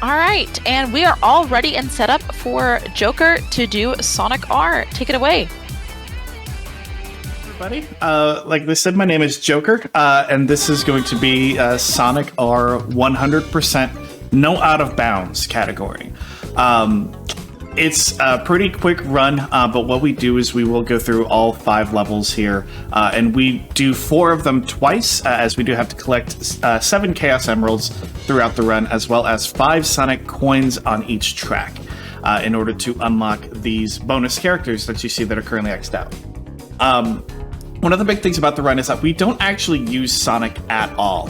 All right, and we are all ready and set up for Joker to do Sonic R. Take it away. Everybody, like they said, my name is Joker, and this is going to be Sonic R 100% no out of bounds category. It's a pretty quick run, but what we do is we will go through all 5 levels here, and we do 4 of them twice, as we do have to collect 7 Chaos Emeralds throughout the run, as well as 5 Sonic coins on each track, in order to unlock these bonus characters that you see that are currently X'd out. One of the big things about the run is that we don't actually use Sonic at all.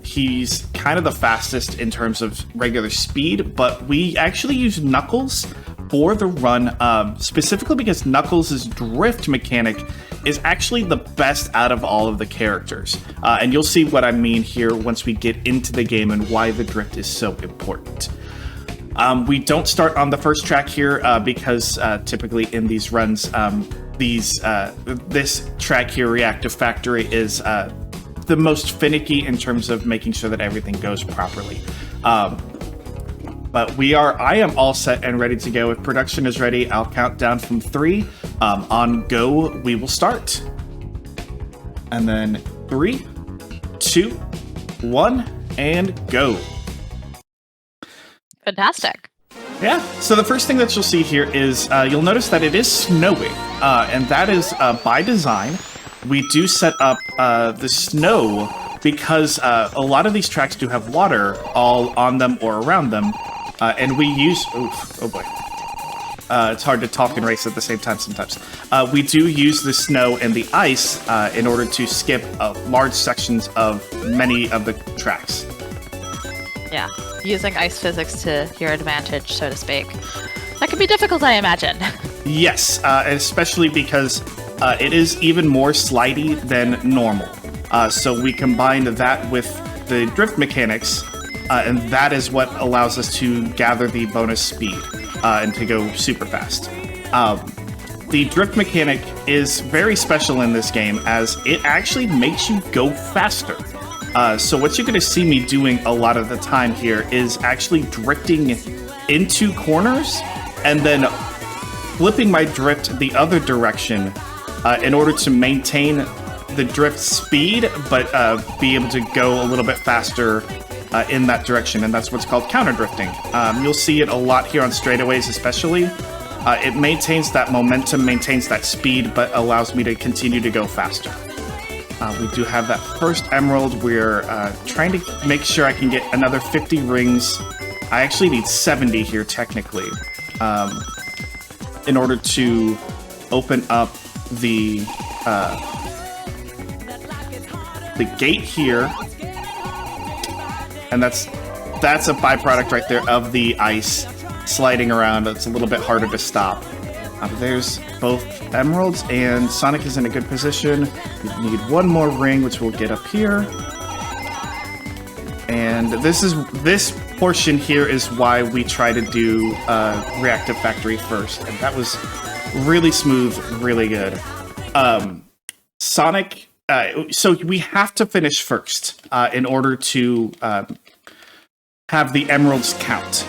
He's kind of the fastest in terms of regular speed, but we actually use Knuckles for the run, specifically because Knuckles' drift mechanic is actually the best out of all of the characters. And you'll see what I mean here once we get into the game and why the drift is so important. We don't start on the first track here because typically in these runs, this track here, Reactive Factory, is the most finicky in terms of making sure that everything goes properly. But I am all set and ready to go. If production is ready, I'll count down from 3. On go, we will start. And then 3, 2, 1, and go. Fantastic. Yeah, so the first thing that you'll see here is you'll notice that it is snowing, and that is by design. We do set up the snow because a lot of these tracks do have water all on them or around them, and we use... oh boy. It's hard to talk and race at the same time sometimes. We do use the snow and the ice in order to skip large sections of many of the tracks. Yeah, using ice physics to your advantage, so to speak. That can be difficult, I imagine. Yes, especially because it is even more slidey than normal. So we combined that with the drift mechanics, and that is what allows us to gather the bonus speed and to go super fast. The drift mechanic is very special in this game as it actually makes you go faster. So what you're going to see me doing a lot of the time here is actually drifting into corners and then flipping my drift the other direction in order to maintain the drift speed, but be able to go a little bit faster in that direction, and that's what's called counter drifting. You'll see it a lot here on straightaways especially. It maintains that momentum, maintains that speed, but allows me to continue to go faster. We do have that first emerald. We're trying to make sure I can get another 50 rings. I actually need 70 here, technically, in order to open up the gate here. And that's a byproduct right there of the ice sliding around. It's a little bit harder to stop. There's both emeralds, and Sonic is in a good position. We need one more ring, which we'll get up here. And this portion here is why we try to do Reactive Factory first, and that was really smooth, really good. Sonic, so we have to finish first in order to have the emeralds count,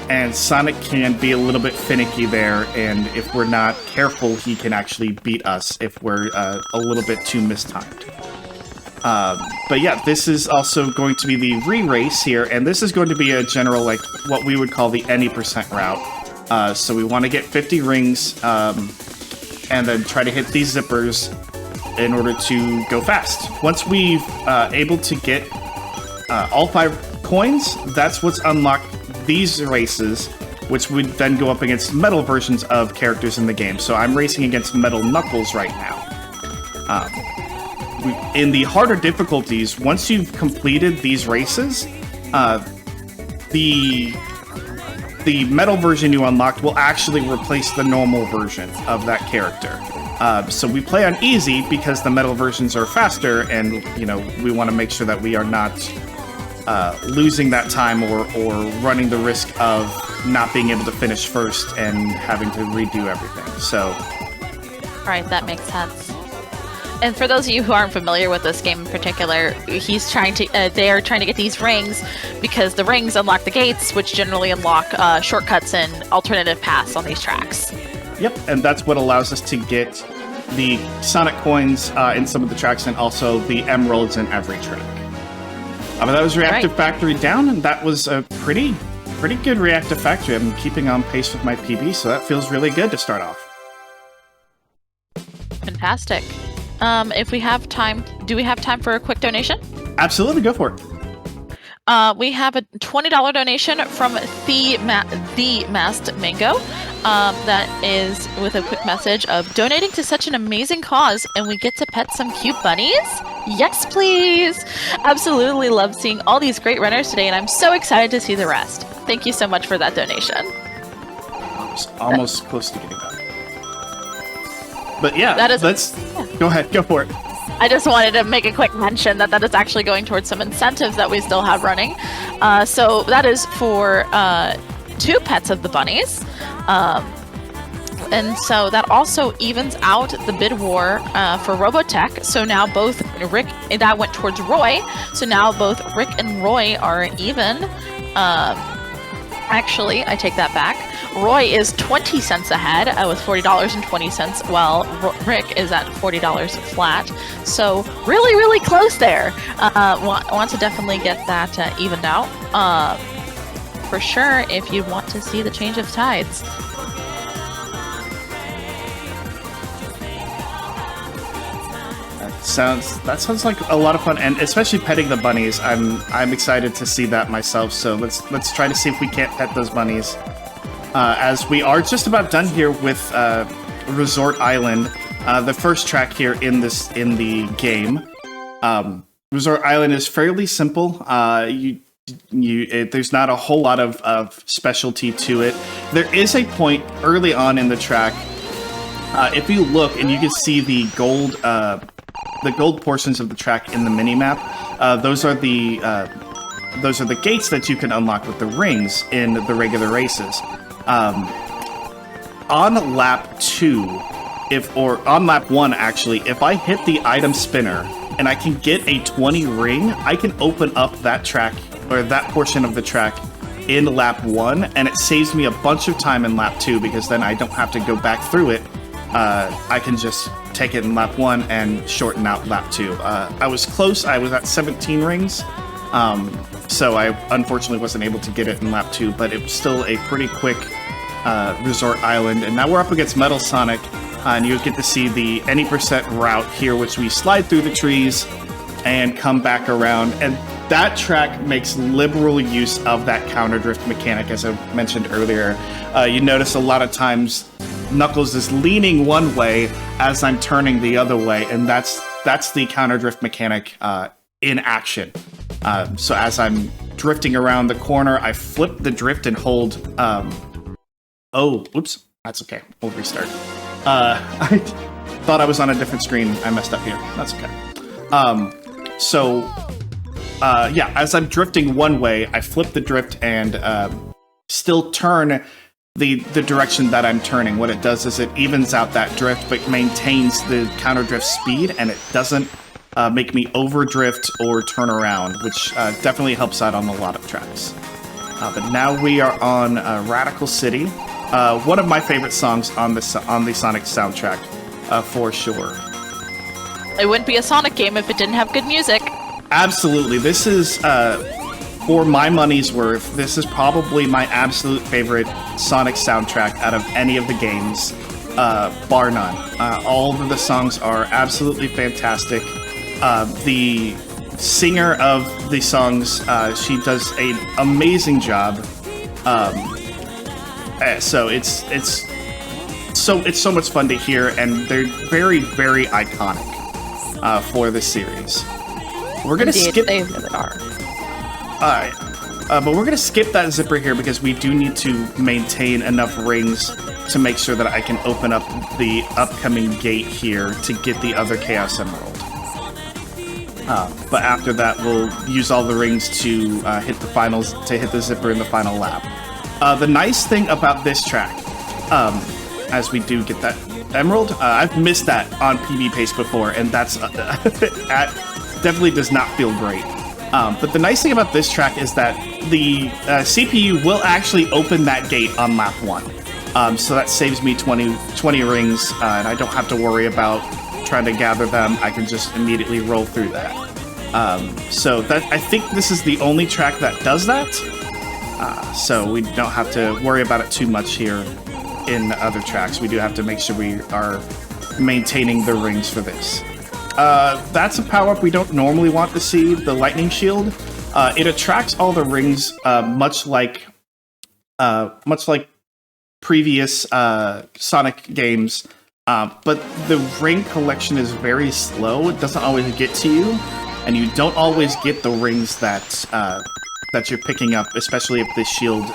and Sonic can be a little bit finicky there, and if we're not careful, he can actually beat us if we're a little bit too mistimed. But yeah, this is also going to be the re-race here, and this is going to be a general, like, what we would call the any % route. So we want to get 50 rings, and then try to hit these zippers in order to go fast. Once we've able to get all 5 coins, that's what's unlocked these races, which would then go up against metal versions of characters in the game. So I'm racing against Metal Knuckles right now. In the harder difficulties, once you've completed these races, the metal version you unlocked will actually replace the normal version of that character. So we play on easy because the metal versions are faster, and we want to make sure that we are not losing that time or running the risk of not being able to finish first and having to redo everything. So, right, that makes sense. and for those of you who aren't familiar with this game in particular, he's trying to. They are trying to get these rings because the rings unlock the gates, which generally unlock shortcuts and alternative paths on these tracks. Yep, and that's what allows us to get the Sonic coins in some of the tracks, and also the emeralds in every track. But that was Reactive Factory down, and that was a pretty good Reactive Factory. I'm keeping on pace with my PB, so that feels really good to start off. Fantastic. If we have time, do we have time for a quick donation? Absolutely, go for it. We have a $20 donation from the Masked Mango. That is with a quick message of donating to such an amazing cause, and we get to pet some cute bunnies? Yes, please! Absolutely love seeing all these great runners today, and I'm so excited to see the rest. Thank you so much for that donation. I was almost close to getting that. But yeah, go ahead, go for it. I just wanted to make a quick mention that is actually going towards some incentives that we still have running. So that is for 2 pets of the bunnies. And so that also evens out the bid war for Robotech. So now both Rick, that went towards Roy. So now both Rick and Roy are even. Actually, I take that back. Roy is 20 cents ahead with $40.20, while Rick is at $40 flat. So really, really close there. Want to definitely get that evened out. For sure, if you want to see the change of tides. That sounds like a lot of fun, and especially petting the bunnies. I'm excited to see that myself. So let's try to see if we can't pet those bunnies. As we are just about done here with Resort Island, the first track here in the game. Resort Island is fairly simple. There's not a whole lot of specialty to it. There is a point early on in the track. If you look and you can see the gold portions of the track in the mini-map, those are the gates that you can unlock with the rings in the regular races. On lap 2, on lap 1 actually, if I hit the item spinner and I can get a 20 ring, I can open up that track or that portion of the track in lap 1, and it saves me a bunch of time in lap 2 because then I don't have to go back through it. I can just take it in lap 1 and shorten out lap 2. I was close. I was at 17 rings, so I unfortunately wasn't able to get it in lap 2, but it was still a pretty quick Resort Island. And now we're up against Metal Sonic, and you get to see the any percent route here, which we slide through the trees and come back around. And that track makes liberal use of that counter drift mechanic, as I mentioned earlier. You notice a lot of times Knuckles is leaning one way as I'm turning the other way, and that's the counter drift mechanic in action. So as I'm drifting around the corner, I flip the drift and hold. Oh, oops, that's okay. We'll restart. I thought I was on a different screen. I messed up here. That's okay. Yeah, as I'm drifting one way, I flip the drift and still turn the direction that I'm turning. What it does is it evens out that drift, but maintains the counter drift speed, and it doesn't make me overdrift or turn around, which definitely helps out on a lot of tracks. But now we are on Radical City, one of my favorite songs on the Sonic soundtrack, for sure. It wouldn't be a Sonic game if it didn't have good music. Absolutely. This is, for my money's worth, this is probably my absolute favorite Sonic soundtrack out of any of the games, bar none. All of the songs are absolutely fantastic. The singer of the songs, she does an amazing job. So it's so much fun to hear, and they're very, very iconic for this series. We're gonna skip. They really are. Alright, but we're gonna skip that zipper here because we do need to maintain enough rings to make sure that I can open up the upcoming gate here to get the other Chaos Emerald. But after that, we'll use all the rings to hit the zipper in the final lap. The nice thing about this track, as we do get that emerald. I've missed that on PB Pace before, and that's that definitely does not feel great. But the nice thing about this track is that the CPU will actually open that gate on lap 1. So that saves me 20 rings, and I don't have to worry about trying to gather them. I can just immediately roll through that. So that I think this is the only track that does that. So we don't have to worry about it too much here in other tracks. We do have to make sure we are maintaining the rings for this. That's a power-up we don't normally want to see, the lightning shield. It attracts all the rings, much like previous Sonic games, but the ring collection is very slow. It doesn't always get to you, and you don't always get the rings that you're picking up, especially if the shield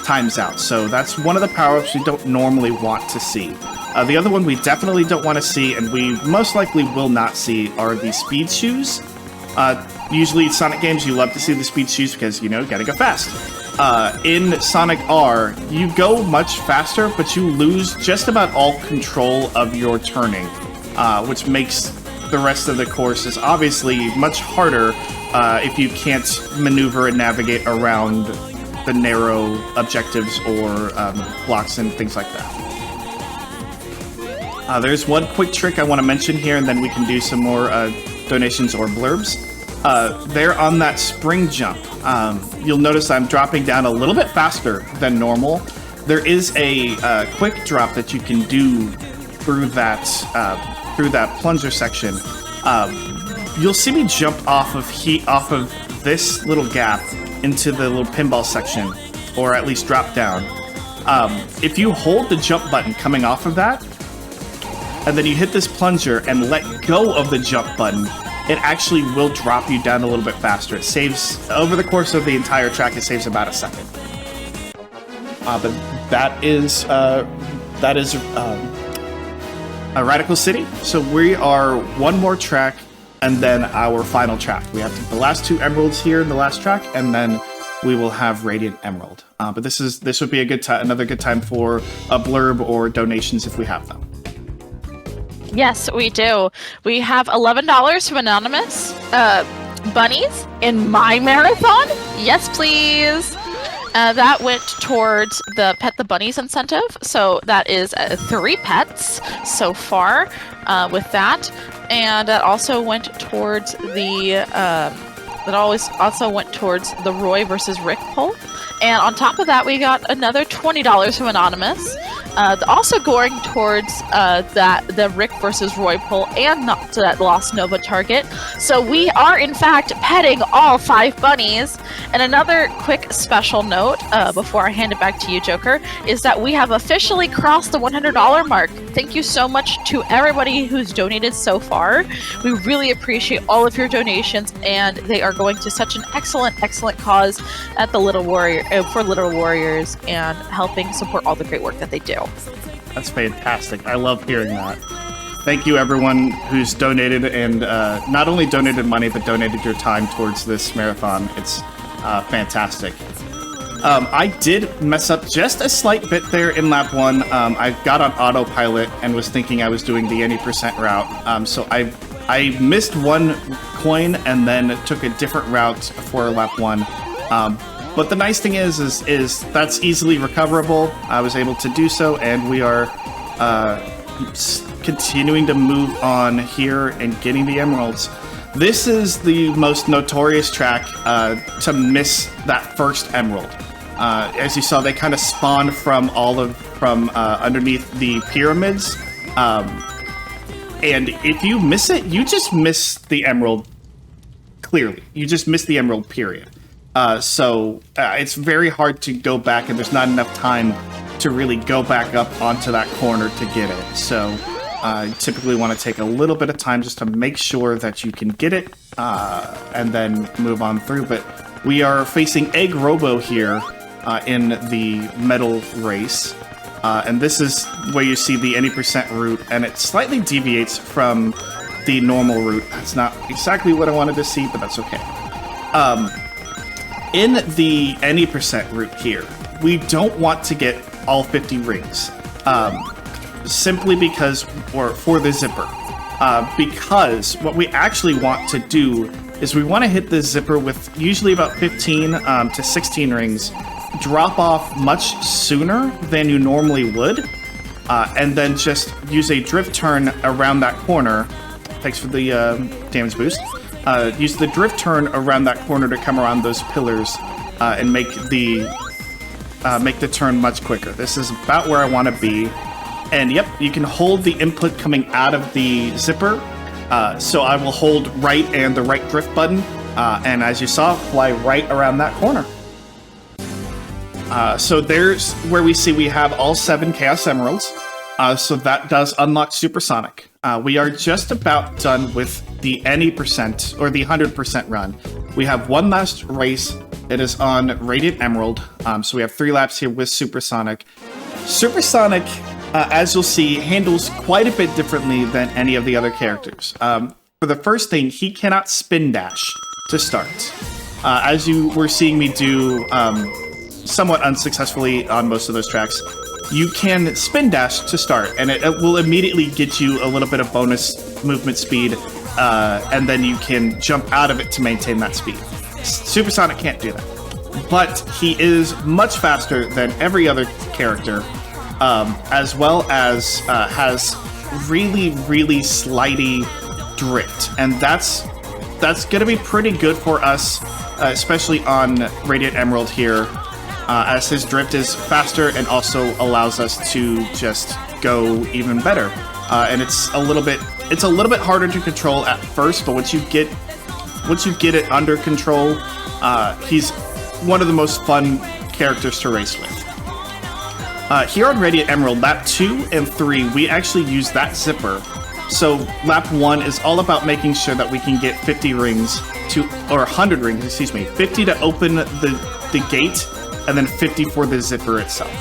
times out. So that's one of the power-ups we don't normally want to see. The other one we definitely don't want to see, and we most likely will not see, are the speed shoes. Usually in Sonic games, you love to see the speed shoes because, you know, you gotta go fast. In Sonic R, you go much faster, but you lose just about all control of your turning, which makes the rest of the course is obviously much harder if you can't maneuver and navigate around the narrow objectives or blocks and things like that. There's one quick trick I want to mention here, and then we can do some more donations or blurbs. There on that spring jump, you'll notice I'm dropping down a little bit faster than normal. There is a quick drop that you can do through that plunger section. You'll see me jump off of this little gap into the little pinball section, or at least drop down. If you hold the jump button coming off of that, and then you hit this plunger and let go of the jump button, it actually will drop you down a little bit faster. It saves, over the course of the entire track, it saves about a second. But that is Radical City. So we are one more track, and then our final track. We have the last 2 emeralds here in the last track, and then we will have Radiant Emerald. But this would be another good time for a blurb or donations if we have them. Yes, we do. We have $11 from Anonymous. Bunnies in my marathon? Yes, please. That went towards the Pet the Bunnies incentive. So that is 3 pets so far with that. And that also went towards the the Roy versus Rick poll. And on top of that, we got another $20 from Anonymous. Also going towards the Rick versus Roy poll and not to that Lost Nova target. So we are in fact petting all 5 bunnies. And another quick special note before I hand it back to you, Joker, is that we have officially crossed the $100 mark. Thank you so much to everybody who's donated so far. We really appreciate all of your donations, and they are going to such an excellent cause at the Little Warrior for Little Warriors and helping support all the great work that they do. That's fantastic. I love hearing that. Thank you, everyone who's donated, and not only donated money, but donated your time towards this marathon. It's fantastic. I did mess up just a slight bit there in lap 1. I got on autopilot and was thinking I was doing the any % route. So I missed 1 coin and then took a different route for lap 1. But the nice thing is that's easily recoverable. I was able to do so, and we are continuing to move on here and getting the emeralds. This is the most notorious track to miss that first emerald. As you saw, they kind of spawned from underneath the pyramids. And if you miss it, you just miss the emerald. Clearly, you just miss the emerald. Period. So it's very hard to go back, and there's not enough time to really go back up onto that corner to get it. So you typically want to take a little bit of time just to make sure that you can get it, and then move on through. But we are facing Egg Robo here in the medal race. And this is where you see the any % route, and it slightly deviates from the normal route. That's not exactly what I wanted to see, but that's okay. In the any % route here, we don't want to get all 50 rings. simply because, or for the zipper. Because what we actually want to do is we want to hit the zipper with usually about 15 to 16 rings, drop off much sooner than you normally would, and then just use a drift turn around that corner. Thanks for the damage boost. Use the drift turn around that corner to come around those pillars and make the turn much quicker. This is about where I want to be. And yep, you can hold the input coming out of the zipper. So I will hold right and the right drift button. And as you saw, fly right around that corner. So there's where we see we have all 7 Chaos Emeralds. So that does unlock Supersonic. We are just about done with the any percent or the 100% run. We have one last race. It is on Radiant Emerald. So we have 3 laps here with Supersonic. Supersonic, as you'll see, handles quite a bit differently than any of the other characters. For the first thing, he cannot spin dash to start. As you were seeing me do somewhat unsuccessfully on most of those tracks, you can spin dash to start, and it will immediately get you a little bit of bonus movement speed, and then you can jump out of it to maintain that speed. Supersonic can't do that. But he is much faster than every other character, as well as has really, really slidey drift. And that's going to be pretty good for us, especially on Radiant Emerald here, as his drift is faster and also allows us to just go even better. And it's a little bit harder to control at first, but once you get it under control, he's one of the most fun characters to race with. Here on Radiant Emerald, lap 2 and 3, we actually use that zipper. So lap 1 is all about making sure that we can get 50 rings or 100 rings, excuse me, 50 to open the gate, and then 50 for the zipper itself.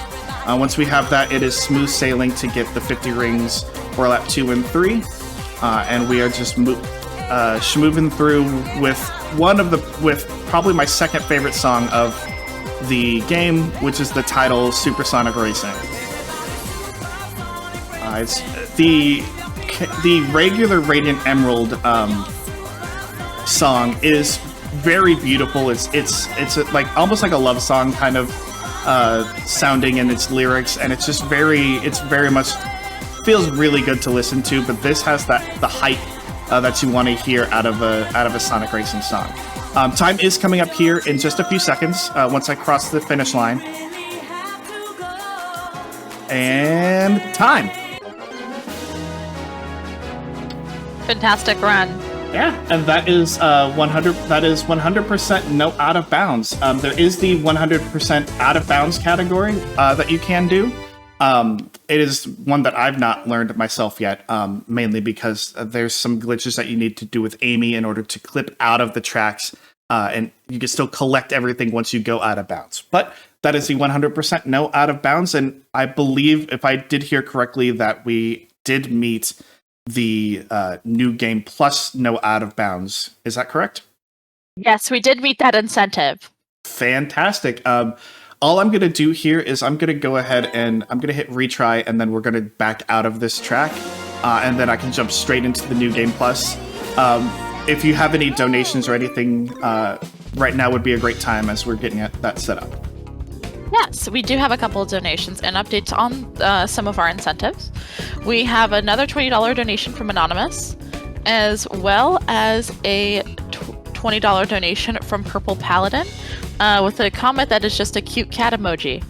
Once we have that, it is smooth sailing to get the 50 rings for lap 2 and 3, and we are just moving through with probably my second favorite song of the game, which is the title Supersonic Racing. It's the regular Radiant Emerald song is very beautiful. It's like almost like a love song kind of sounding in its lyrics, and it's very much feels really good to listen to. But this has the hype that you want to hear out of a Sonic Racing song. Time is coming up here in just a few seconds once I cross the finish line. And time. Fantastic run. Yeah, and that is 100. That is 100% no out of bounds. There is the 100% out of bounds category that you can do. It is one that I've not learned myself yet, mainly because there's some glitches that you need to do with Amy in order to clip out of the tracks, and you can still collect everything once you go out of bounds. But that is the 100% no out of bounds, and I believe, if I did hear correctly, that we did meet the new game plus no out of bounds. Is that correct? Yes, we did meet that incentive. Fantastic. All I'm going to do here is I'm going to go ahead and I'm going to hit retry, and then we're going to back out of this track, and then I can jump straight into the new game plus. If you have any donations or anything, right now would be a great time as we're getting that set up. Yes, we do have a couple of donations and updates on some of our incentives. We have another $20 donation from Anonymous, as well as a $20 donation from Purple Paladin, with a comment that is just a cute cat emoji.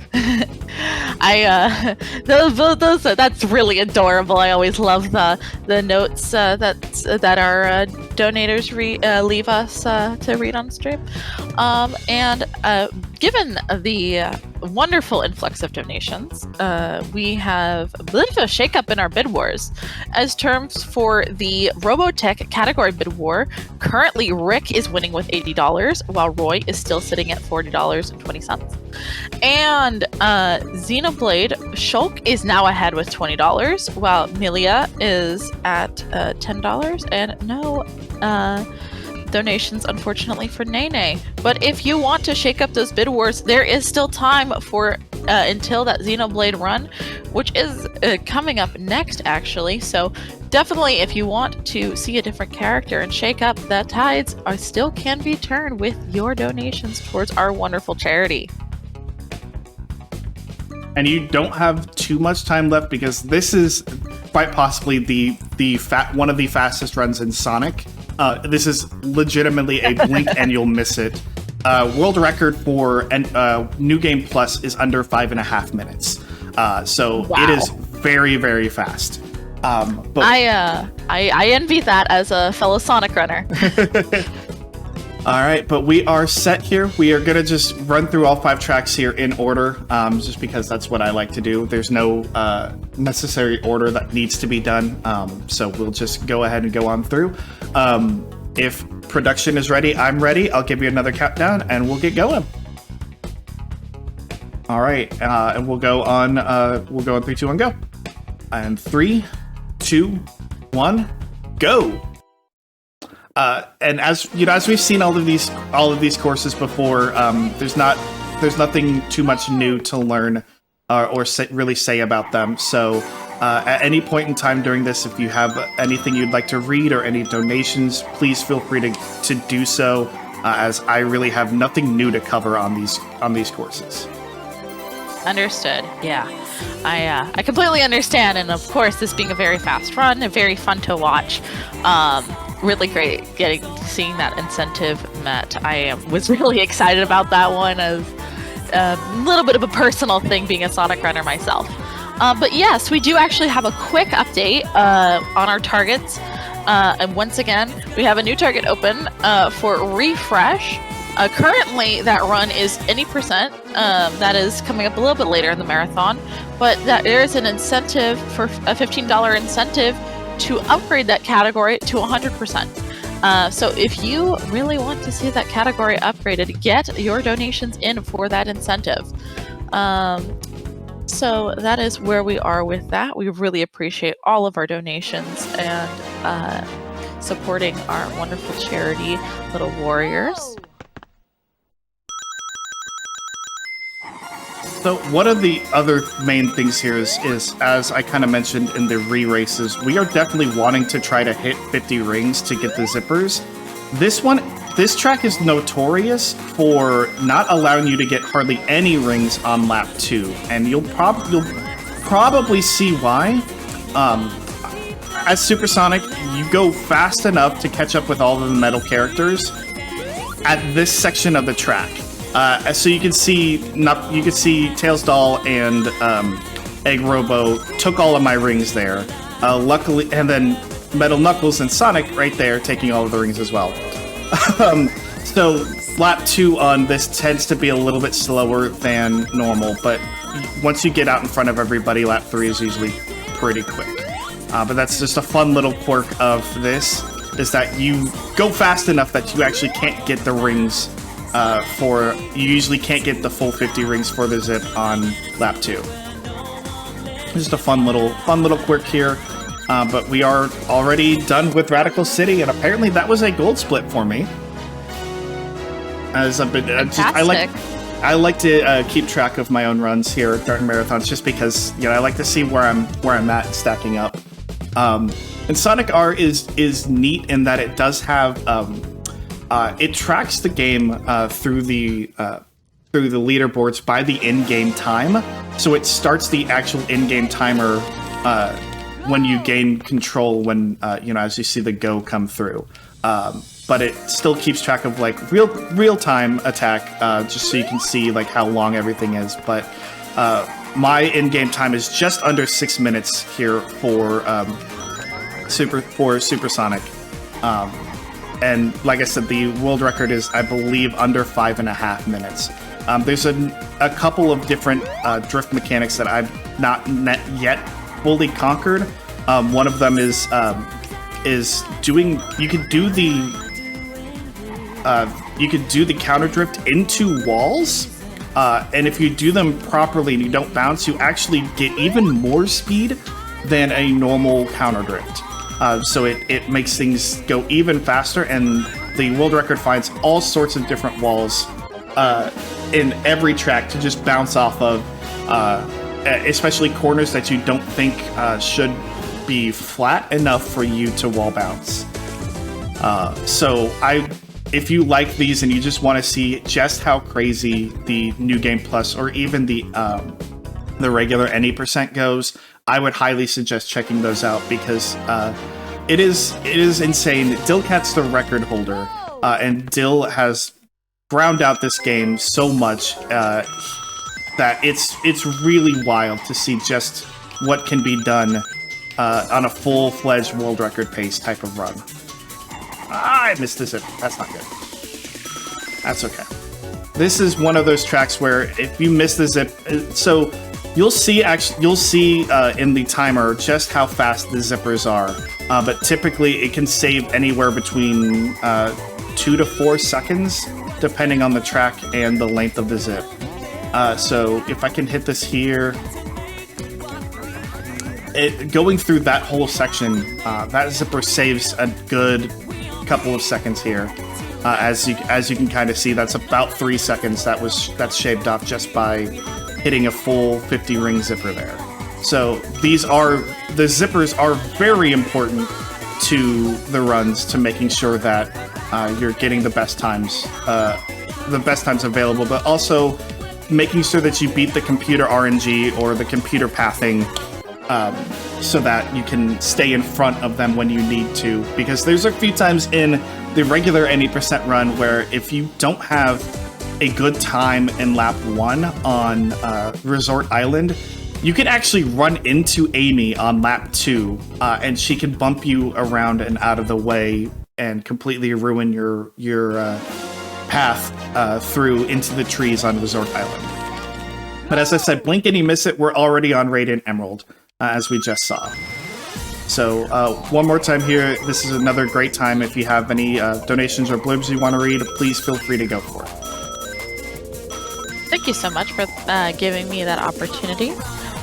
That's really adorable. I always love the notes that our donators leave us to read on stream. And given the wonderful influx of donations, we have a bit of a shakeup in our bid wars. As terms for the Robotech category bid war, currently Rick is winning with $80, while Roy is still sitting at $40.20. And Xenoblade Shulk is now ahead with $20, while Milia is at $10, and no donations, unfortunately, for Nene. But if you want to shake up those bid wars, there is still time for until that Xenoblade run, which is coming up next, actually. So definitely, if you want to see a different character and shake up, the tides still can be turned with your donations towards our wonderful charity. And you don't have too much time left because this is quite possibly one of the fastest runs in Sonic. This is legitimately a blink and you'll miss it. World record for New Game Plus is under 5.5 minutes. So wow. It is very, very fast. But I envy that as a fellow Sonic runner. All right, but we are set here. We are going to just run through all 5 tracks here in order, just because that's what I like to do. There's no necessary order that needs to be done, so we'll just go ahead and go on through. If production is ready, I'm ready. I'll give you another countdown, and we'll get going. All right, and we'll go on 3, 2, 1, go. And 3, 2, 1, go. And as you know, as we've seen all of these courses before, there's nothing too much new to learn or really say about them. So at any point in time during this, if you have anything you'd like to read or any donations, please feel free to do so, as I really have nothing new to cover on these courses. Understood. Yeah, I completely understand, and of course, this being a very fast run, very fun to watch. Really great seeing that incentive met. I was really excited about that one, as a little bit of a personal thing being a Sonic runner myself. But yes, we do actually have a quick update on our targets. And once again, we have a new target open for refresh. Currently, that run is any percent. That is coming up a little bit later in the marathon. But there is an incentive for a $15 incentive to upgrade that category to 100%. So if you really want to see that category upgraded, get your donations in for that incentive. So that is where we are with that. We really appreciate all of our donations and supporting our wonderful charity, Little Warriors. So one of the other main things here is as I kind of mentioned in the re-races, we are definitely wanting to try to hit 50 rings to get the zippers. This track is notorious for not allowing you to get hardly any rings on lap 2, and you'll probably see why. As Supersonic, you go fast enough to catch up with all of the metal characters at this section of the track. So you can see Tails Doll and Egg Robo took all of my rings there. Luckily, and then Metal Knuckles and Sonic right there taking all of the rings as well. So lap 2 on this tends to be a little bit slower than normal, but once you get out in front of everybody, lap 3 is usually pretty quick. But that's just a fun little quirk of this, is that you go fast enough that you actually can't get the rings. You usually can't get the full 50 rings for the zip on lap 2. Just a fun little quirk here. But we are already done with Radical City, and apparently that was a gold split for me. As I've been, I like to keep track of my own runs here at Darton Marathons, just because I like to see where I'm at stacking up. And Sonic R is neat in that it does have. It tracks the game through the leaderboards by the in-game time, so it starts the actual in-game timer when you gain control. When as you see the go come through, but it still keeps track of like real-time attack, just so you can see like how long everything is. But my in-game time is just under 6 minutes here for Supersonic. And like I said, the world record is, I believe, under 5.5 minutes. There's a couple of different drift mechanics that I've not yet fully conquered. One of them is doing. You could do the counter drift into walls, and if you do them properly and you don't bounce, you actually get even more speed than a normal counter drift. So it makes things go even faster, and the world record finds all sorts of different walls in every track to just bounce off of especially corners that you don't think should be flat enough for you to wall bounce. If you like these and you just want to see just how crazy the New Game Plus or even the regular any percent goes, I would highly suggest checking those out because it is insane. Dillcat's the record holder, and Dill has ground out this game so much that it's really wild to see just what can be done on a full-fledged world record pace type of run. I missed this. That's not good. That's okay. This is one of those tracks where if you miss the zip, so you'll see in the timer just how fast the zippers are. But typically it can save anywhere between 2 to 4 seconds, depending on the track and the length of the zip. So if I can hit this here, going through that whole section, that zipper saves a good couple of seconds here. As you can kind of see, that's about 3 seconds that's shaved off just by hitting a full 50 ring zipper there. So the zippers are very important to the runs, to making sure that you're getting the best times available, but also making sure that you beat the computer RNG or the computer pathing, so that you can stay in front of them when you need to. Because there's a few times in the regular any percent run where if you don't have a good time in lap 1 on Resort Island, you can actually run into Amy on lap 2, and she can bump you around and out of the way and completely ruin your path through into the trees on Resort Island. But as I said, blink and you miss it, we're already on Radiant Emerald, as we just saw. So one more time here, this is another great time. If you have any donations or blurbs you want to read, please feel free to go for it. Thank you so much for giving me that opportunity.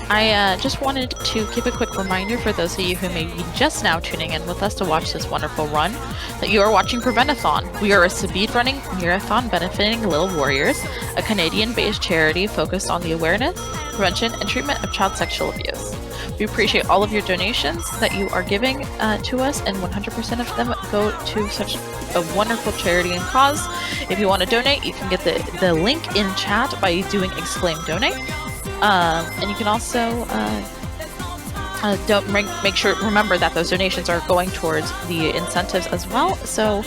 I just wanted to give a quick reminder for those of you who may be just now tuning in with us to watch this wonderful run, that you are watching Prevent-A-Thon. We are a speed-running marathon benefiting Little Warriors, a Canadian-based charity focused on the awareness, prevention, and treatment of child sexual abuse. We appreciate all of your donations that you are giving to us, and 100% of them go to such a wonderful charity and cause. If you want to donate, you can get the link in chat by doing !donate. And you can also remember that those donations are going towards the incentives as well. So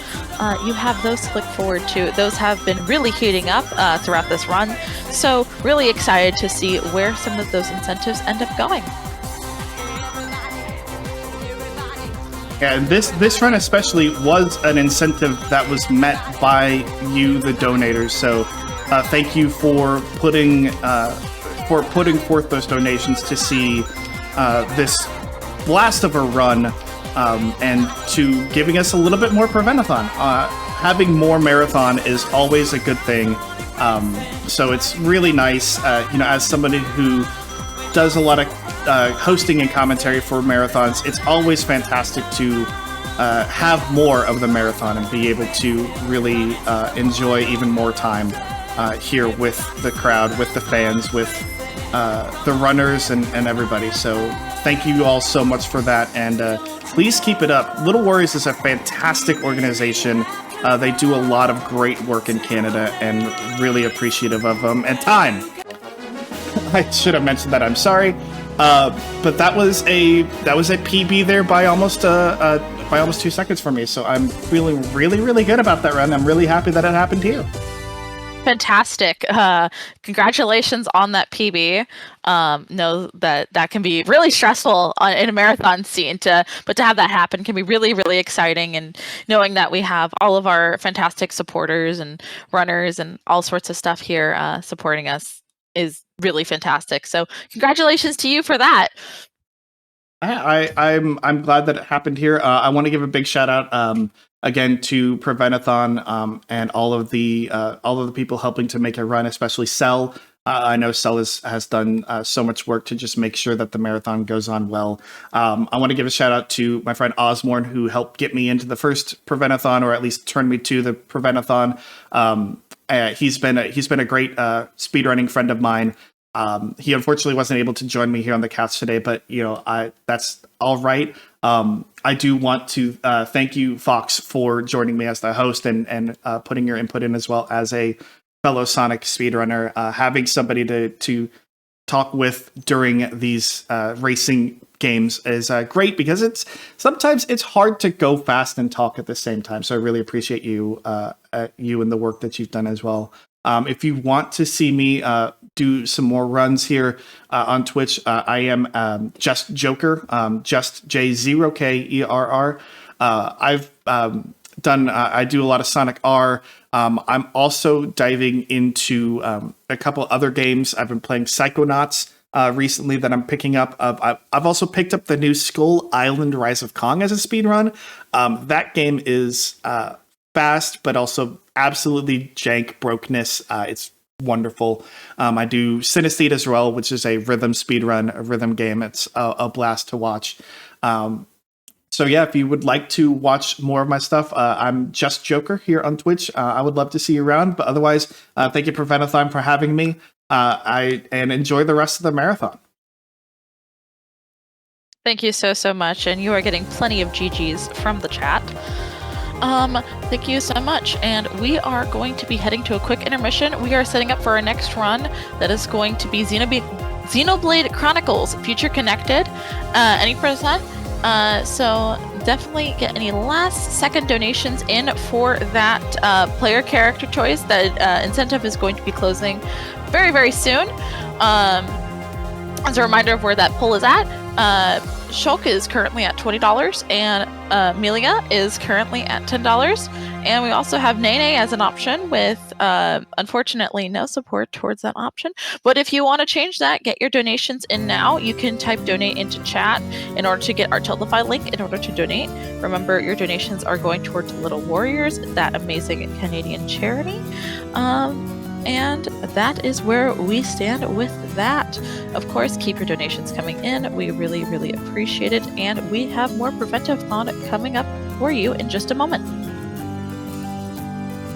you have those to look forward to. Those have been really heating up throughout this run. So really excited to see where some of those incentives end up going. Yeah, and this run especially was an incentive that was met by you, the donators. So thank you for putting forth those donations to see this blast of a run, and to giving us a little bit more Prevent-A-Thon. Having more marathon is always a good thing. So it's really nice, as somebody who does a lot of hosting and commentary for marathons, it's always fantastic to have more of the marathon and be able to really enjoy even more time here with the crowd, with the fans, with the runners and everybody. So thank you all so much for that, and please keep it up. Little Warriors is a fantastic organization. They do a lot of great work in Canada, and really appreciative of them. And time! I should have mentioned that, I'm sorry. But that was a PB there by almost 2 seconds for me. So I'm feeling really, really good about that run. I'm really happy that it happened here. Fantastic. Congratulations on that PB. Know that can be really stressful in a marathon scene, but to have that happen can be really, really exciting. And knowing that we have all of our fantastic supporters and runners and all sorts of stuff here supporting us is really fantastic. So congratulations to you for that. I'm glad that it happened here. I want to give a big shout out again to Prevent-A-Thon, and all of the people helping to make it run, especially Cell. I know Cell has done so much work to just make sure that the marathon goes on well. I want to give a shout out to my friend Osborne, who helped get me into the first Prevent-A-Thon, or at least turned me to the Prevent-A-Thon. He's been a great speedrunning friend of mine. He unfortunately wasn't able to join me here on the couch today, but that's all right. I do want to thank you, Fawkes, for joining me as the host and putting your input in, as well as a fellow Sonic speedrunner. Having somebody to talk with during these racing games is great, because sometimes it's hard to go fast and talk at the same time. So I really appreciate you and the work that you've done as well. If you want to see me do some more runs here on Twitch, I am Just Joker, just J0KERR. I've done. I do a lot of Sonic R. I'm also diving into a couple other games. I've been playing Psychonauts recently that I'm picking up. I've also picked up the new Skull Island: Rise of Kong as a speedrun. That game is fast, but also absolutely jank brokenness. It's wonderful. I do Synesthete as well, which is a rhythm speedrun, a rhythm game. It's a blast to watch. So yeah, if you would like to watch more of my stuff, I'm Just Joker here on Twitch. I would love to see you around. But otherwise, thank you, Prevent-A-Thon, for having me. And enjoy the rest of the marathon. Thank you so much, and you are getting plenty of GGs from the chat. Thank you so much, and we are going to be heading to a quick intermission. We are setting up for our next run that is going to be Xenoblade Chronicles Future Connected. Any percent? So definitely get any last second donations in for that player character choice. That incentive is going to be closing very soon. As a reminder of where that poll is at, Shulk is currently at $20, and Amelia is currently at $10. And we also have Nene as an option with, unfortunately, no support towards that option. But if you want to change that, get your donations in now. You can type donate into chat in order to get our Tiltify link in order to donate. Remember, your donations are going towards Little Warriors, that amazing Canadian charity. And that is where we stand with that. Of course, keep your donations coming in. We really appreciate it. And we have more Prevent-A-Thon coming up for you in just a moment.